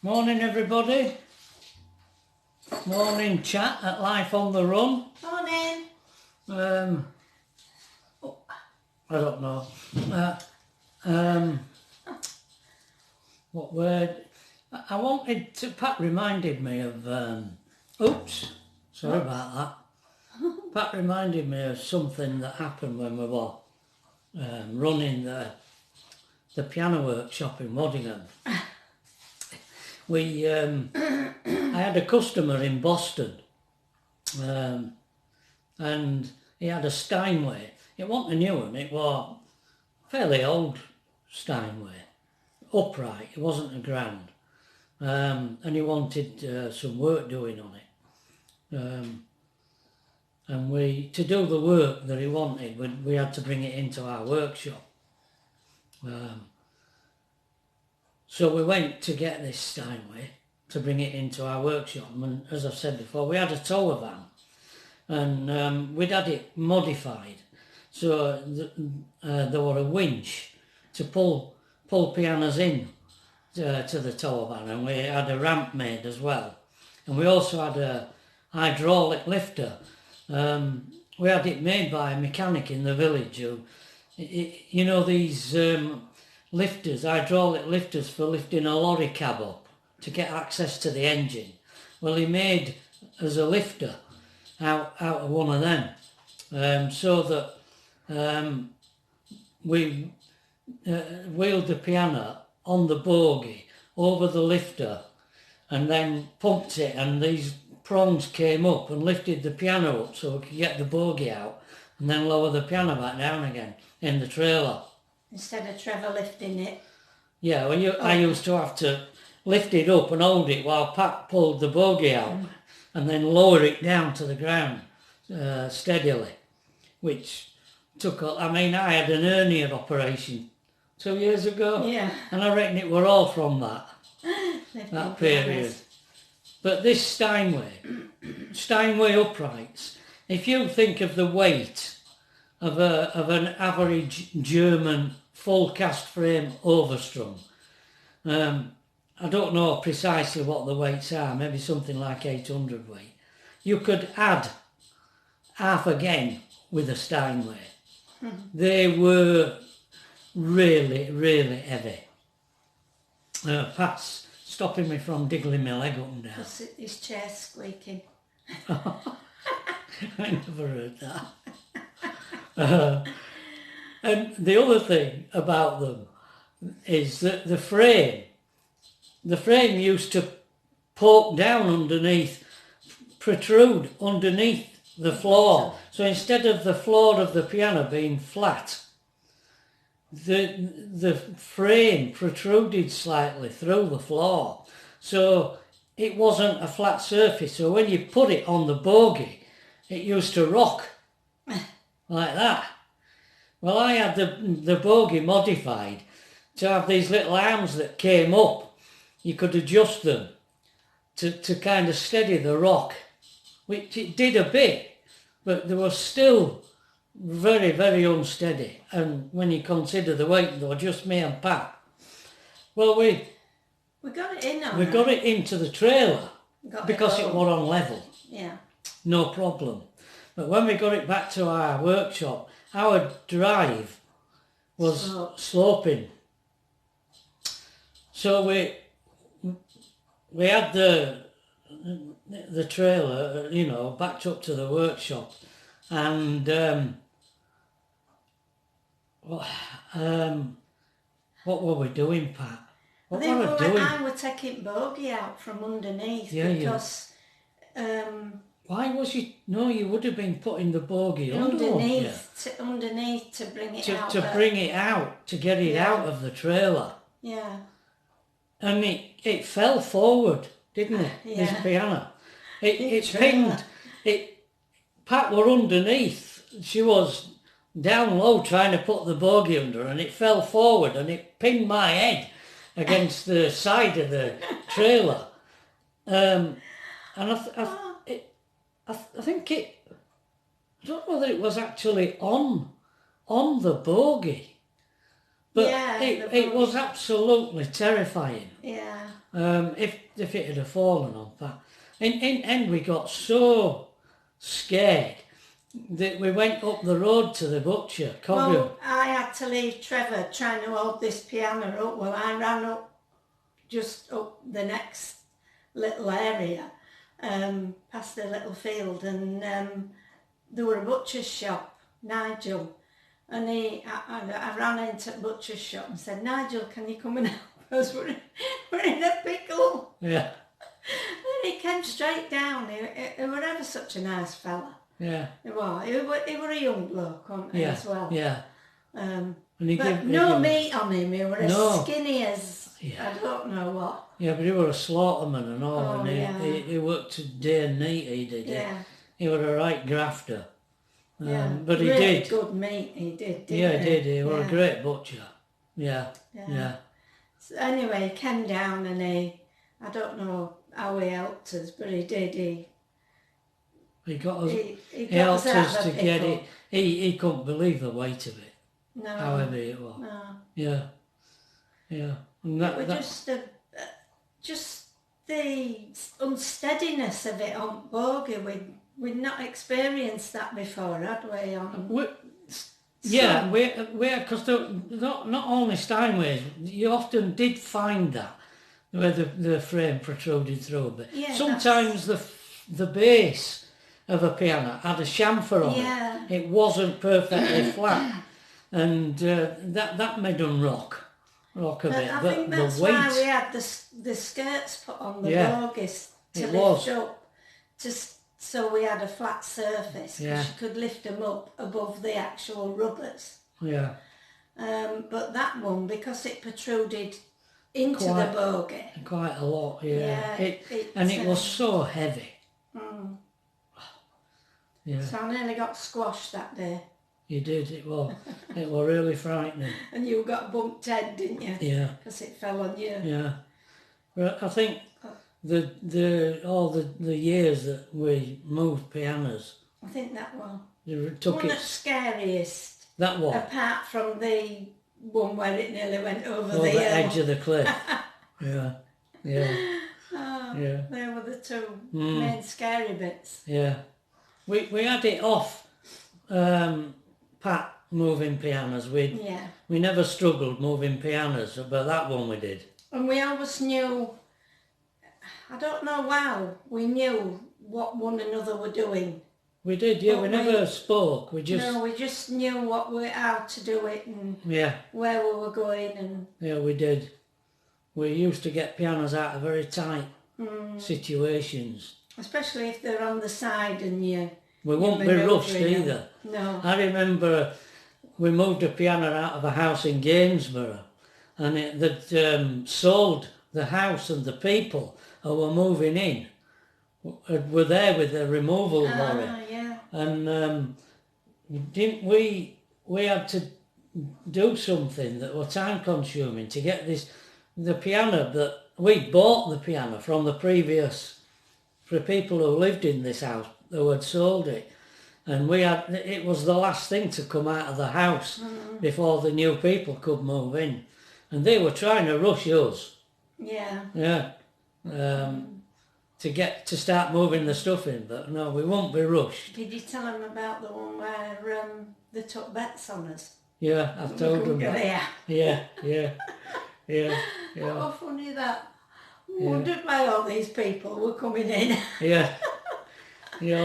Morning everybody. Morning chat at Life on the Run. Morning. I don't know. What word? I wanted to. Pat reminded me of. Oops, sorry about that. Pat reminded me of something that happened when we were running the piano workshop in Waddingham. I had a customer in Boston, and he had a Steinway. It wasn't a new one, it was fairly old Steinway, upright, it wasn't a grand, and he wanted some work doing on it. And to do the work that he wanted, we had to bring it into our workshop. So we went to get this Steinway to bring it into our workshop, and as I've said before, we had a tower van, and we'd had it modified, so there were a winch to pull pianos in to the tower van, and we had a ramp made as well, and we also had a hydraulic lifter. We had it made by a mechanic in the village who, you know, these lifters, hydraulic lifters for lifting a lorry cab up to get access to the engine. Well, he made as a lifter out of one of them, so that we wheeled the piano on the bogie over the lifter and then pumped it, and these prongs came up and lifted the piano up so we could get the bogie out and then lower the piano back down again in the trailer. Instead of Trevor lifting it. Yeah, well, I used to have to lift it up and hold it while Pat pulled the bogie out and then lower it down to the ground steadily, which took, I had an hernia operation 2 years ago, Yeah. and I reckon it were all from that period. But this Steinway uprights, if you think of the weight of an average German full cast frame overstrung, I don't know precisely what the weights are, maybe something like 800 weight. You could add half again with a Steinway. They were really, really heavy. Pat's stopping me from diggling my leg up and down. Because his chair's squeaking. I never heard that. And the other thing about them is that the frame used to poke down underneath, protrude underneath the floor. So instead of the floor of the piano being flat, the frame protruded slightly through the floor. So it wasn't a flat surface. So when you put it on the bogie, it used to rock like that. Well, I had the bogie modified to have these little arms that came up. You could adjust them to kind of steady the rock, which it did a bit, but they were still very, very unsteady. And when you consider the weight, though, just me and Pat, well, we got it in. We got it into the trailer because it was on level. Yeah. No problem. But when we got it back to our workshop, our drive was sloping. So we had the trailer, you know, backed up to the workshop, and what were we doing, Pat? What were we doing? I was taking bogie out from underneath because... Why was you... No, you would have been putting the bogie underneath to bring it out. To bring it out, to get it out of the trailer. Yeah. And it fell forward, didn't it? Yeah. This piano. It pinged. Pat were underneath. She was down low trying to put the bogie under, and it fell forward and it pinged my head against the side of the trailer. And I think I don't know whether it was actually on the bogie, But Yeah, it was absolutely terrifying. Yeah. If it had fallen on that. In end we got so scared that we went up the road to the butcher, Coggan. Well, I had to leave Trevor trying to hold this piano up. Well, I ran up, just up the next little area, past the little field, and there were a butcher's shop, Nigel, and I ran into the butcher's shop and said, Nigel, can you come and help us? We're in a pickle. Yeah. And he came straight down. He was ever such a nice fella. Yeah. He was a young bloke, wasn't he, as well? Yeah. And but no meat on him. He was as skinny as I don't know what. Yeah, but he was a slaughterman and all, Oh, and he worked day and night. He did. Yeah. He was a right grafter. But he really did. Good meat. He did. He did. He was a great butcher. Yeah. So anyway, he came down and I don't know how he helped us, but he did. He got us. He helped got us to get it. He couldn't believe the weight of it. No. How heavy it was. No. Yeah. Yeah. And It was just the unsteadiness of it on bogey. We'd not experienced that before, had we? Because not only Steinways, you often did find that where the frame protruded through a bit. Yeah, sometimes the base of a piano had a chamfer on it. It wasn't perfectly flat, and that made them rock a bit. I but think that's the weight, why we had the skirts put on the bogies to lift up, so we had a flat surface. Yeah. You could lift them up above the actual rubbers. Yeah. But that one, because it protruded into the bogey. Quite a lot, yeah. It was so heavy. Yeah. So I nearly got squashed that day. You did, it was really frightening. And you got bumped head, didn't you? Yeah. Because it fell on you. Yeah. But I think all the years that we moved pianos, I think that one. Took one of the scariest. That one. Apart from the one where it nearly went over the hill. edge of the cliff. Yeah. They were the two main scary bits. Yeah. We had it off pat moving pianos. We never struggled moving pianos, but that one we did. And we always knew, I don't know how, we knew what one another were doing. We did, yeah. We never spoke. We just knew how to do it and where we were going. And yeah, we did. We used to get pianos out of very tight situations. Especially if they're on the side and we won't be rushed either. No. I remember we moved a piano out of a house in Gainsborough, and they'd sold the house, and the people who were moving in were there with the removal lorry. Yeah. And we had to do something that was time consuming to get the piano that we bought the piano from the previous, for people who lived in this house who had sold it, and it was the last thing to come out of the house before the new people could move in, and they were trying to rush us. Yeah. To start moving the stuff in, but no, we won't be rushed. Did you tell them about the one where they took bets on us? Yeah, I've told them that. Yeah. How funny that. Wondered why all these people were coming in. Yeah.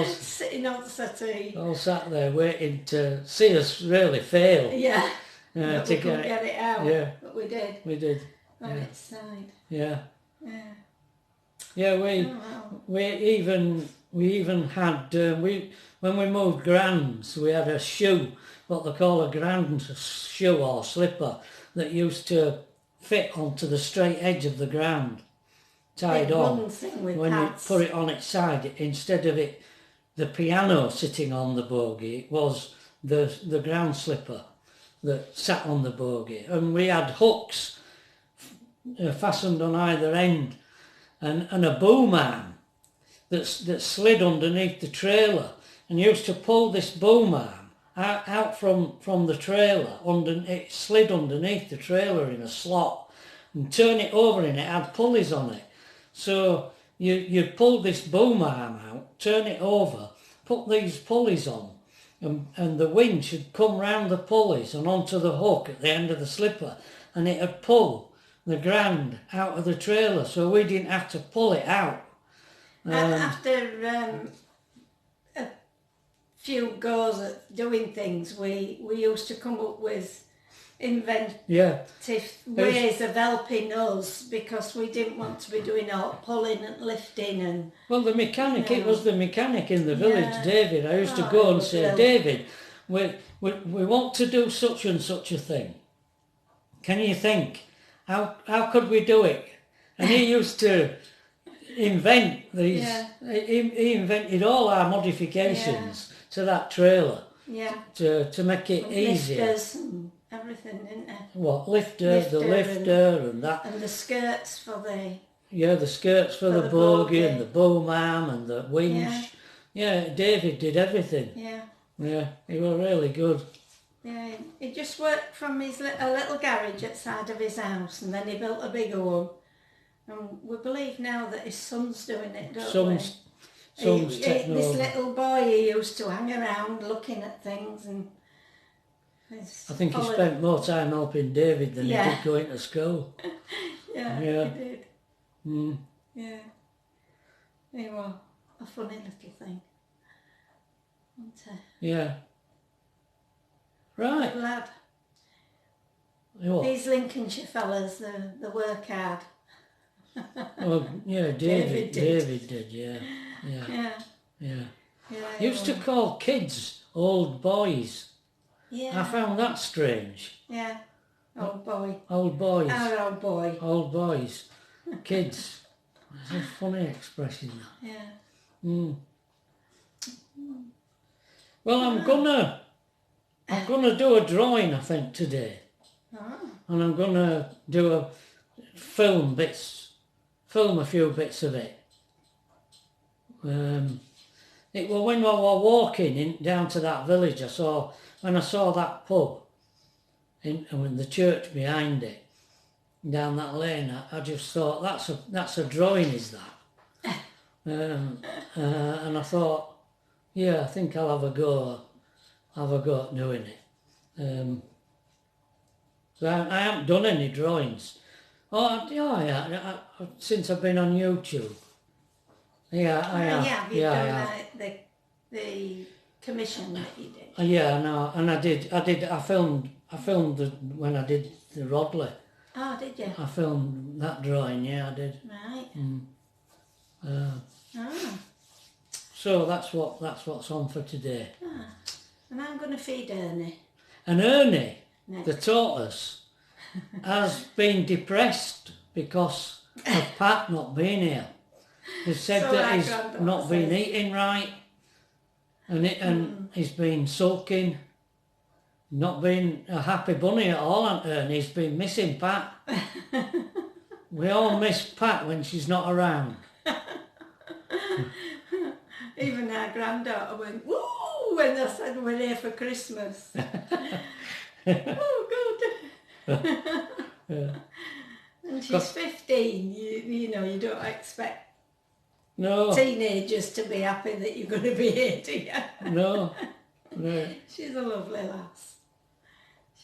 Sitting on the settee. All sat there waiting to see us really fail. Yeah. To we couldn't get it out. Yeah. But we did. We did. On its side. Yeah. Yeah. Yeah, we even had when we moved grands, we had a shoe, what they call a grand shoe or slipper, that used to fit onto the straight edge of the ground, tied on. When you put it on its side, instead of the piano sitting on the bogey, it was the ground slipper that sat on the bogey, and we had hooks fastened on either end. And a boom arm that slid underneath the trailer, and used to pull this boom arm out from the trailer. It slid underneath the trailer in a slot, and turn it over, and it had pulleys on it. So you pull this boom arm out, turn it over, put these pulleys on, and the wind should come round the pulleys and onto the hook at the end of the slipper, and it'd pull the ground out of the trailer, so we didn't have to pull it out. After a few goes at doing things, we used to come up with inventive ways of helping us, because we didn't want to be doing all pulling and lifting and... Well, the mechanic, it was the mechanic in the village, David. I used to go and say, David, we want to do such and such a thing. Can you think? How could we do it? And he used to invent these, he invented all our modifications to that trailer to make it easier. Lifters and everything, didn't it? What, the lifter and that. And the skirts for the... Yeah, the skirts for the bogie and the boom arm and the winch. Yeah, David did everything. Yeah, he was really good. Yeah, he just worked from a little garage outside of his house, and then he built a bigger one. And we believe now that his son's doing it, don't we? Son's taking this over. little boy, he used to hang around looking at things, and... I think he spent more time helping David than he did going to school. Yeah, he did. Mm. Yeah. He was a funny little thing. Yeah. Right. Good lad. What? These Lincolnshire fellas, they work hard. Well, yeah, David did, yeah. He used to call kids old boys. Yeah. I found that strange. Yeah. Old boy. Old boys. Our old boy. Old boys. Kids. That's a funny expression, that. Yeah. Mm. Well, I'm gonna do a drawing, I think, today. Oh. And I'm gonna do film a few bits of it. It was when I was walking down to that village, when I saw that pub and the church behind it, down that lane, I just thought, that's a drawing, is that? And I thought, yeah, I think I'll have a go at doing it. So I haven't done any drawings. Oh, yeah, since I've been on YouTube. Yeah, I have. Yeah, you've done the commission that you did. Yeah, no, and I filmed when I did the Rodley. Oh, did you? I filmed that drawing, yeah, I did. Right. So that's what's on for today. And I'm going to feed Ernie. And Ernie, the tortoise, has been depressed because of Pat not being here. They said that he's not been eating right, and he's been sulking, not been a happy bunny at all, and he's been missing Pat. We all miss Pat when she's not around. Even our granddaughter went, woo, when they said we're here for Christmas. Oh, good. And she's 15, you know, you don't expect teenagers to be happy that you're going to be here, do you? No. She's a lovely lass.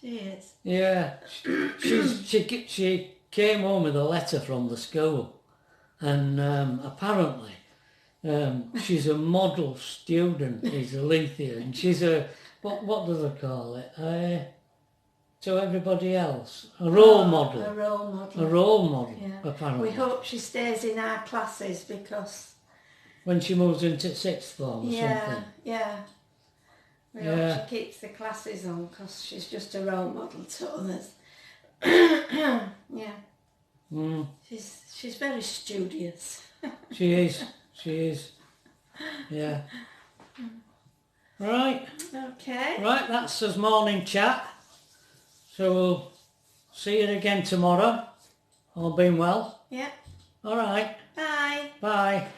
She is. Yeah. She came home with a letter from the school, and apparently she's a model student, is Alethea, and she's a, what do they call it? To everybody else, a role model. A role model. A role model, yeah. apparently. We hope she stays in our classes, because... When she moves into sixth form or something. Yeah. We hope she keeps the classes on, because she's just a role model to others. Yeah. Mm. She's very studious. She is. Yeah. Right. Okay. Right, that's us morning chat. So we'll see you again tomorrow. All being well. Yeah. All right. Bye. Bye.